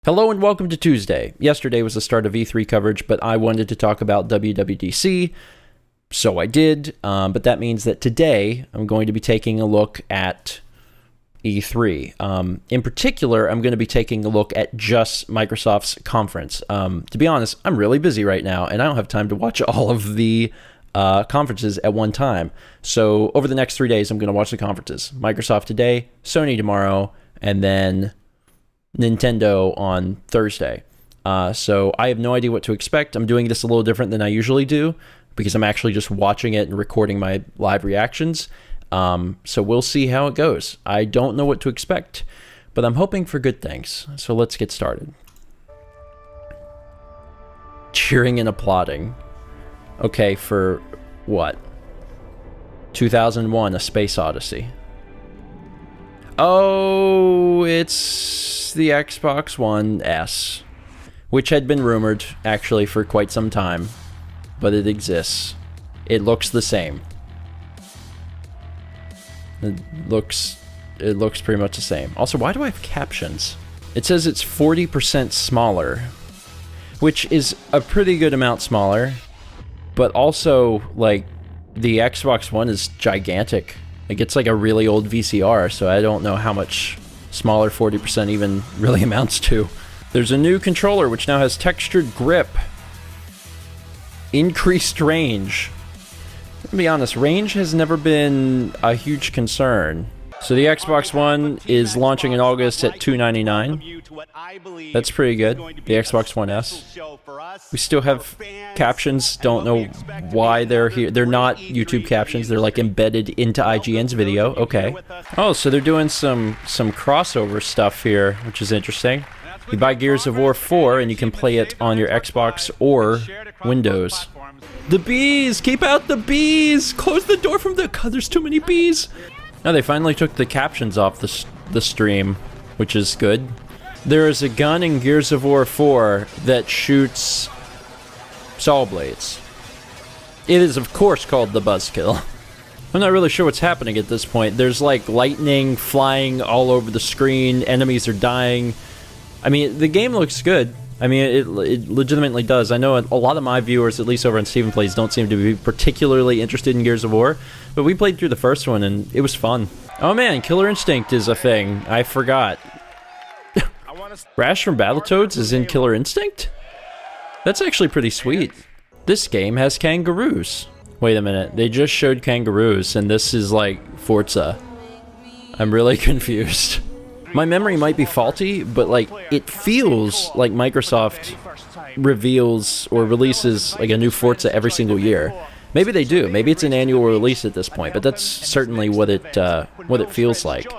Hello and welcome to Tuesday. Yesterday was the start of E3 coverage, but I wanted to talk about WWDC, so I did. But that means that today I'm going to be taking a look at E3. In particular, I'm going to be taking a look at just Microsoft's conference. To be honest, I'm really busy right now, and I don't have time to watch all of the conferences at one time. So over the next 3 days, I'm going to watch the conferences. Microsoft today, Sony tomorrow, and then Nintendo on Thursday. So I have no idea what to expect. I'm doing this a little different than I usually do because I'm actually just watching it and recording my live reactions. So we'll see how it goes. I don't know what to expect, but I'm hoping for good things. So let's get started. Cheering and applauding. Okay, for what? 2001, A Space Odyssey. Oh, it's the Xbox One S, which had been rumored, actually, for quite some time, but it exists. It looks the same. It looks pretty much the same. Also, why do I have captions? It says it's 40% smaller, which is a pretty good amount smaller, but also, like, the Xbox One is gigantic. Like, it's like a really old VCR, so I don't know how much smaller 40% even really amounts to. There's a new controller which now has textured grip, increased range. To be honest, range has never been a huge concern. So the Xbox One is launching in August at $299. That's pretty good. The Xbox One S. We still have captions. Don't know why they're here. They're not YouTube captions. They're like embedded into IGN's video. Okay. Oh, so they're doing some crossover stuff here, which is interesting. You buy Gears of War 4 and you can play it on your Xbox or Windows. The bees! Keep out the bees! Close the door from the... God, there's too many bees! Now they finally took the captions off the stream, which is good. There is a gun in Gears of War 4 that shoots saw blades. It is, of course, called the Buzzkill. I'm not really sure what's happening at this point. There's, like, lightning flying all over the screen. Enemies are dying. I mean, the game looks good. I mean, it legitimately does. I know a lot of my viewers, at least over on Steven Plays, don't seem to be particularly interested in Gears of War, but we played through the first one, and it was fun. Oh man, Killer Instinct is a thing. I forgot. Rash from Battletoads is in Killer Instinct? That's actually pretty sweet. This game has kangaroos. Wait a minute, they just showed kangaroos, and this is like Forza. I'm really confused. My memory might be faulty, but like it feels like Microsoft reveals or releases like a new Forza every single year. Maybe they do. Maybe it's an annual release at this point, but that's certainly what it feels like.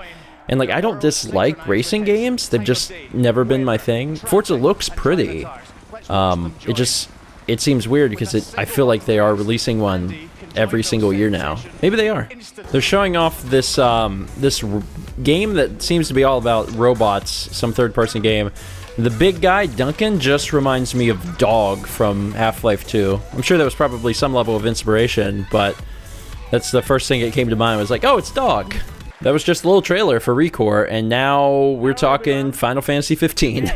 And like I don't dislike racing games. They've just never been my thing. Forza looks pretty. It seems weird because I feel like they are releasing one every single year now. Maybe they are. They're showing off this game that seems to be all about robots, some third-person game. The big guy, Duncan, just reminds me of Dog from Half-Life 2. I'm sure that was probably some level of inspiration, but that's the first thing that came to mind. I was like, oh, it's Dog. That was just a little trailer for Recore, and now we're talking Final Fantasy 15.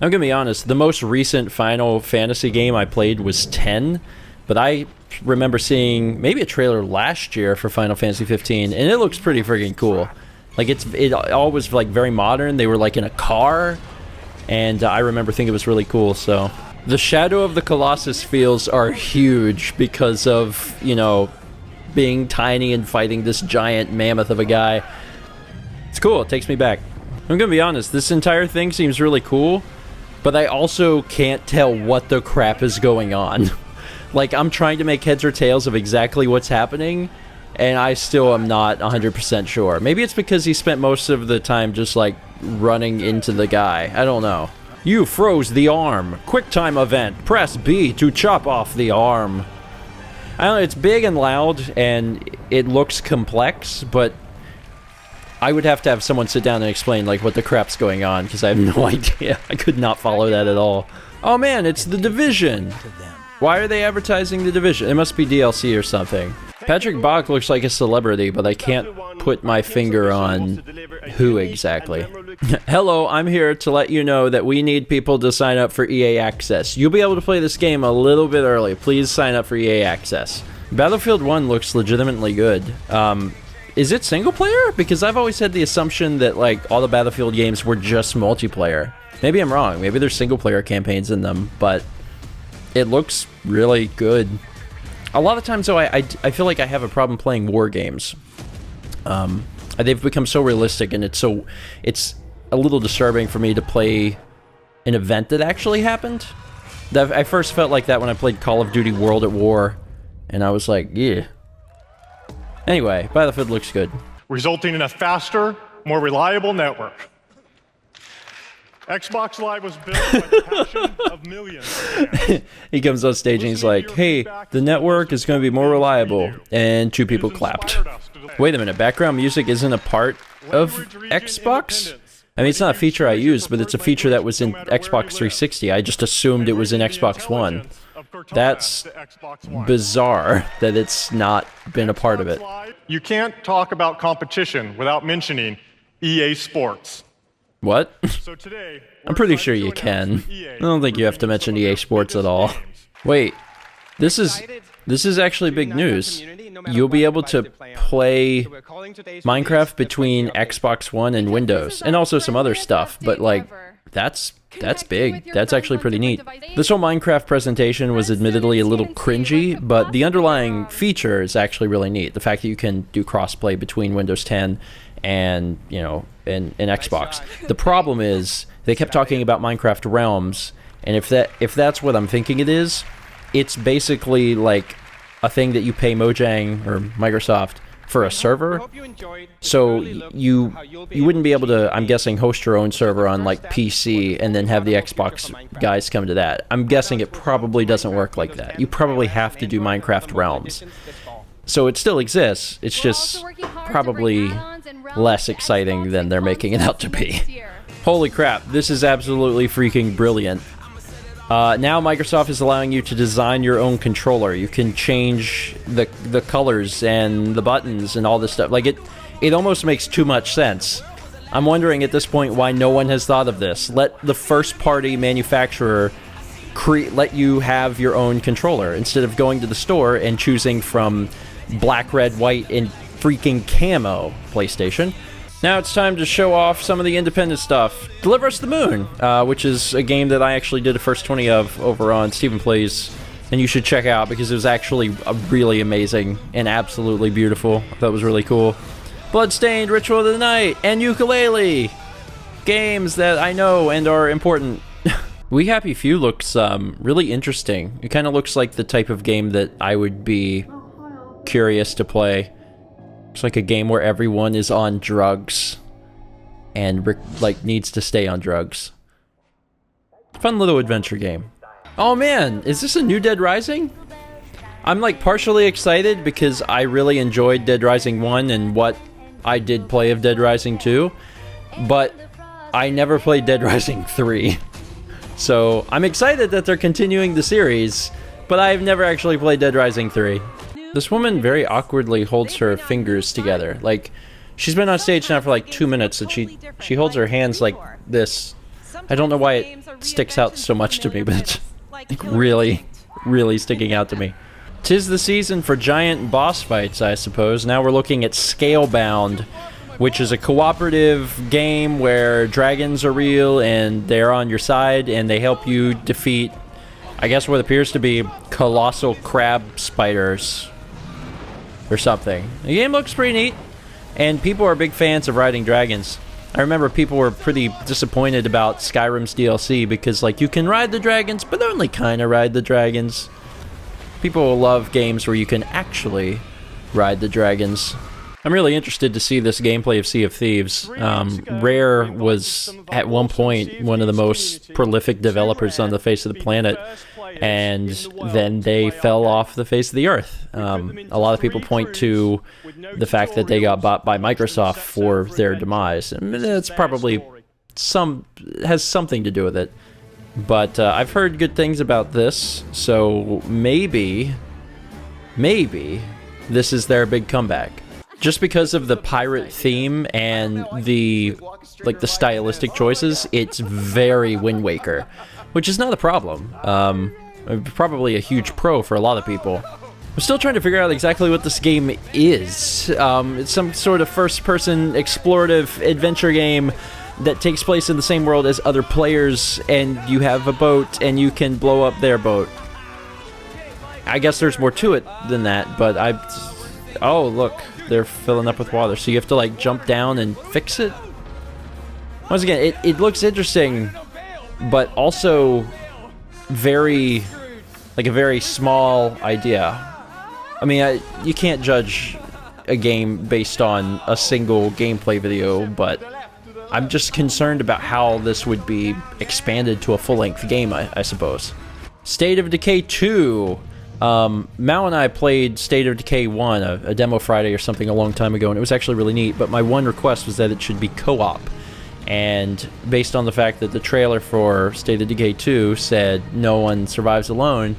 I'm gonna be honest, the most recent Final Fantasy game I played was 10, but I remember seeing maybe a trailer last year for Final Fantasy 15, and it looks pretty freaking cool. Like it all was like very modern. They were like in a car, and I remember thinking it was really cool. So the Shadow of the Colossus feels are huge because of, you know, being tiny and fighting this giant mammoth of a guy. It's cool. It takes me back. I'm gonna be honest, this entire thing seems really cool, but I also can't tell what the crap is going on. Like, I'm trying to make heads or tails of exactly what's happening, and I still am not 100% sure. Maybe it's because he spent most of the time just, like, running into the guy. I don't know. You froze the arm. QuickTime event. Press B to chop off the arm. I don't know, it's big and loud, and it looks complex, but I would have to have someone sit down and explain, like, what the crap's going on, because I have no idea. I could not follow that at all. Oh man, it's The Division! Why are they advertising The Division? It must be DLC or something. Patrick Bach looks like a celebrity, but I can't put my finger on who exactly. Hello, I'm here to let you know that we need people to sign up for EA Access. You'll be able to play this game a little bit early. Please sign up for EA Access. Battlefield 1 looks legitimately good. Is it single player? Because I've always had the assumption that like all the Battlefield games were just multiplayer. Maybe I'm wrong. Maybe there's single player campaigns in them, but it looks really good. A lot of times, though, I feel like I have a problem playing war games. They've become so realistic, and it's a little disturbing for me to play an event that actually happened. I first felt like that when I played Call of Duty World at War, and I was like, yeah. Anyway, Battlefield looks good. Resulting in a faster, more reliable network. Xbox Live was built by the passion of millions. He comes on stage and he's like, hey, the network is going to be more reliable. And 2 people clapped. Wait a minute, background music isn't a part of Xbox? I mean, it's not a feature I use, but it's a feature that was in Xbox 360. I just assumed it was in Xbox One. That's bizarre that it's not been a part of it. You can't talk about competition without mentioning EA Sports. What? So today, I'm pretty sure you can. I don't think you have to mention EA Sports at all. Wait, this is actually big news. You'll be able to play Minecraft between Xbox One and Windows, and also some other stuff, but like, that's big. That's actually pretty neat. This whole Minecraft presentation was admittedly a little cringy, but the underlying feature is actually really neat. The fact that you can do crossplay between Windows 10 and, you know, and Xbox. The problem is they kept talking about Minecraft Realms, and if that's what I'm thinking it is, it's basically like a thing that you pay Mojang or Microsoft for a server. So you wouldn't be able to, I'm guessing, host your own server on like PC and then have the Xbox guys come to that. I'm guessing it probably doesn't work like that. You probably have to do Minecraft Realms. So it still exists, it's just probably less exciting than they're making it out to be. Holy crap, this is absolutely freaking brilliant. Now Microsoft is allowing you to design your own controller. You can change the colors and the buttons and all this stuff. Like, it almost makes too much sense. I'm wondering at this point why no one has thought of this. Let the first-party manufacturer let you have your own controller instead of going to the store and choosing from black, red, white, and freaking camo PlayStation. Now it's time to show off some of the independent stuff. Deliver Us the Moon, which is a game that I actually did a first 20 of over on Stephen Plays, and you should check out because it was actually really amazing and absolutely beautiful. I thought it was really cool. Bloodstained, Ritual of the Night, and Yooka-Laylee. Games that I know and are important. We Happy Few looks really interesting. It kind of looks like the type of game that I would be curious to play. It's like a game where everyone is on drugs and like needs to stay on drugs. Fun little adventure game. Oh man, is this a new Dead Rising? I'm like partially excited because I really enjoyed Dead Rising 1 and what I did play of Dead Rising 2, but I never played Dead Rising 3. So I'm excited that they're continuing the series, but I've never actually played Dead Rising 3. This woman very awkwardly holds her fingers together. Like, she's been on stage now for like 2 minutes and she holds her hands like this. I don't know why it sticks out so much to me, but it's like really, really sticking out to me. 'Tis the season for giant boss fights, I suppose. Now we're looking at Scalebound, which is a cooperative game where dragons are real and they're on your side and they help you defeat, I guess, what appears to be colossal crab spiders or something. The game looks pretty neat, and people are big fans of riding dragons. I remember people were pretty disappointed about Skyrim's DLC because, like, you can ride the dragons, but only kind of ride the dragons. People love games where you can actually ride the dragons. I'm really interested to see this gameplay of Sea of Thieves. Rare was, at one point, one of the most prolific developers on the face of the planet, and then they fell off the face of the earth. A lot of people point to the fact that they got bought by Microsoft for their demise, and that's probably has something to do with it. But I've heard good things about this, so maybe this is their big comeback. Just because of the pirate theme and the stylistic choices, it's very Wind Waker, which is not a problem. Probably a huge pro for a lot of people. I'm still trying to figure out exactly what this game is. It's some sort of first-person explorative adventure game that takes place in the same world as other players, and you have a boat, and you can blow up their boat. I guess there's more to it than that, but oh, look, they're filling up with water, so you have to, like, jump down and fix it? Once again, it looks interesting, but also very, like, a very small idea. I mean, you can't judge a game based on a single gameplay video, but I'm just concerned about how this would be expanded to a full-length game, I suppose. State of Decay 2. Mao and I played State of Decay 1, a demo Friday or something a long time ago, and it was actually really neat, but my one request was that it should be co-op. And based on the fact that the trailer for State of Decay 2 said no one survives alone,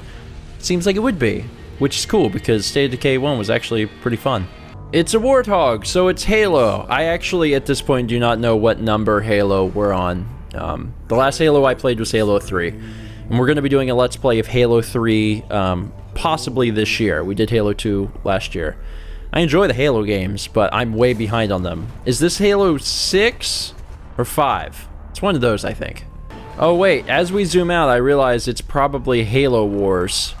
it seems like it would be. Which is cool, because State of Decay 1 was actually pretty fun. It's a Warthog, so it's Halo. I actually, at this point, do not know what number Halo we're on. The last Halo I played was Halo 3. And we're going to be doing a Let's Play of Halo 3, possibly this year. We did Halo 2 last year. I enjoy the Halo games, but I'm way behind on them. Is this Halo 6 or 5? It's one of those, I think. Oh wait, as we zoom out, I realize it's probably Halo Wars.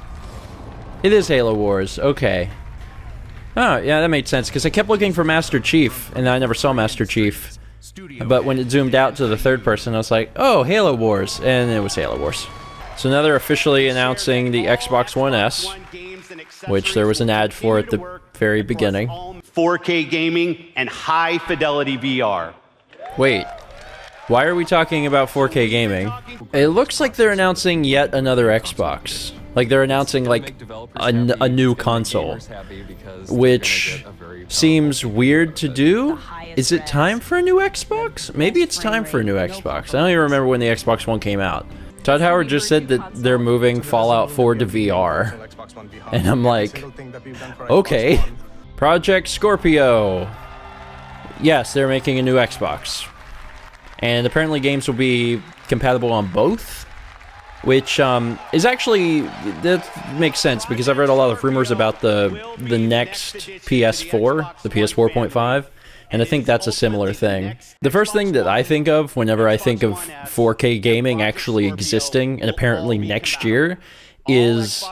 It is Halo Wars, okay. Oh, yeah, that made sense, because I kept looking for Master Chief, and I never saw Master Chief. But when it zoomed out to the third person, I was like, oh, Halo Wars, and it was Halo Wars. So now they're officially announcing the Xbox One S, which there was an ad for at the very beginning. 4K gaming and high-fidelity VR. Wait, why are we talking about 4K gaming? It looks like they're announcing yet another Xbox. Like, they're announcing, like, a new console, which seems weird to do. Is it time for a new Xbox? Maybe it's time for a new Xbox. I don't even remember when the Xbox One came out. Todd Howard just said that they're moving Fallout 4 to VR. And I'm like, okay. Project Scorpio. Yes, they're making a new Xbox. And apparently games will be compatible on both. Which is actually, that makes sense, because I've read a lot of rumors about the next PS4, the PS 4.5, and I think that's a similar thing. The first thing that I think of whenever I think of 4K gaming actually existing, and apparently next year, is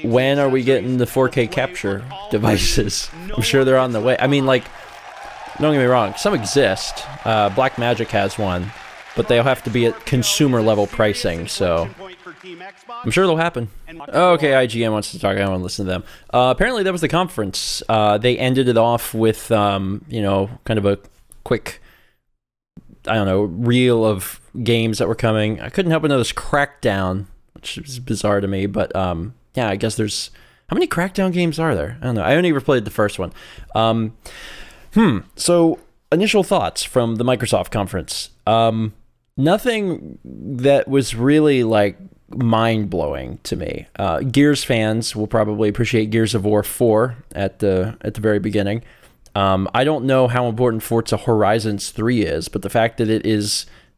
when are we getting the 4K capture devices? I'm sure they're on the way. I mean, like, don't get me wrong, some exist. Blackmagic has one. But they'll have to be at consumer level pricing, so I'm sure it'll happen. Okay, IGN wants to talk. I want to listen to them. Apparently that was the conference. They ended it off with, you know, kind of a quick, I don't know, reel of games that were coming. I couldn't help but notice Crackdown, which is bizarre to me, but yeah, I guess there's... How many Crackdown games are there? I don't know. I only ever played the first one. So, initial thoughts from the Microsoft conference. Nothing that was really, like, mind-blowing to me. Gears fans will probably appreciate Gears of War 4 at the very beginning. I don't know how important Forza Horizons 3 is, but the fact that it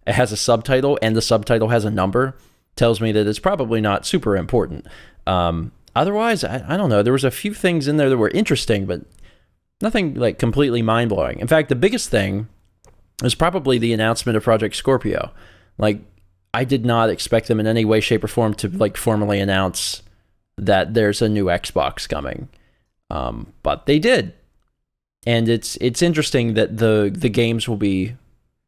has a subtitle and the subtitle has a number tells me that it's probably not super important. Otherwise, I don't know. There was a few things in there that were interesting, but nothing, like, completely mind-blowing. In fact, the biggest thing was probably the announcement of Project Scorpio. Like, I did not expect them in any way, shape, or form to, like, formally announce that there's a new Xbox coming. But they did. And it's interesting that the games will be,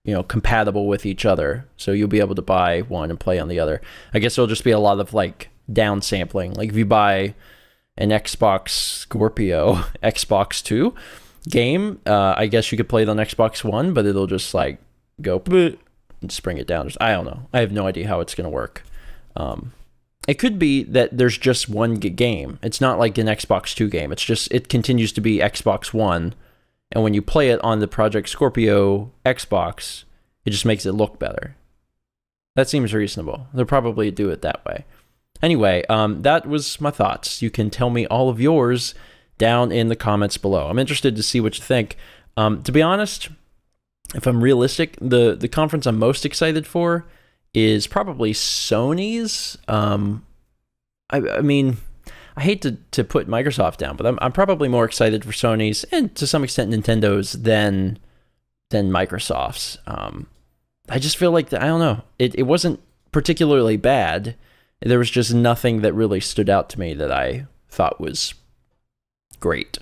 you know, compatible with each other. So you'll be able to buy one and play on the other. I guess it'll just be a lot of, like, downsampling. Like, if you buy an Xbox Scorpio Xbox 2 game, I guess you could play it on Xbox One, but it'll just, like, go and just bring it down. I don't know. I have no idea how it's going to work. It could be that there's just one game. It's not like an Xbox 2 game. It's just, it continues to be Xbox One, and when you play it on the Project Scorpio Xbox, it just makes it look better. That seems reasonable. They'll probably do it that way. Anyway, that was my thoughts. You can tell me all of yours down in the comments below. I'm interested to see what you think. To be honest, if I'm realistic, the conference I'm most excited for is probably Sony's. I mean, I hate to put Microsoft down, but I'm probably more excited for Sony's and to some extent Nintendo's than Microsoft's. I just feel like, I don't know, it wasn't particularly bad. There was just nothing that really stood out to me that I thought was great,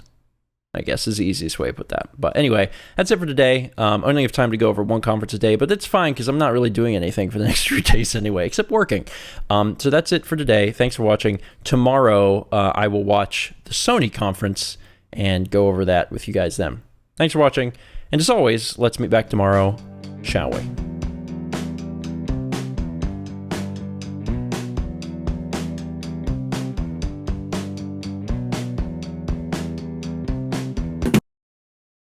I guess is the easiest way to put that. But anyway, that's it for today. I only have time to go over one conference a day, but that's fine because I'm not really doing anything for the next 3 days anyway, except working. So that's it for today. Thanks for watching. Tomorrow, I will watch the Sony conference and go over that with you guys then. Thanks for watching. And as always, let's meet back tomorrow, shall we?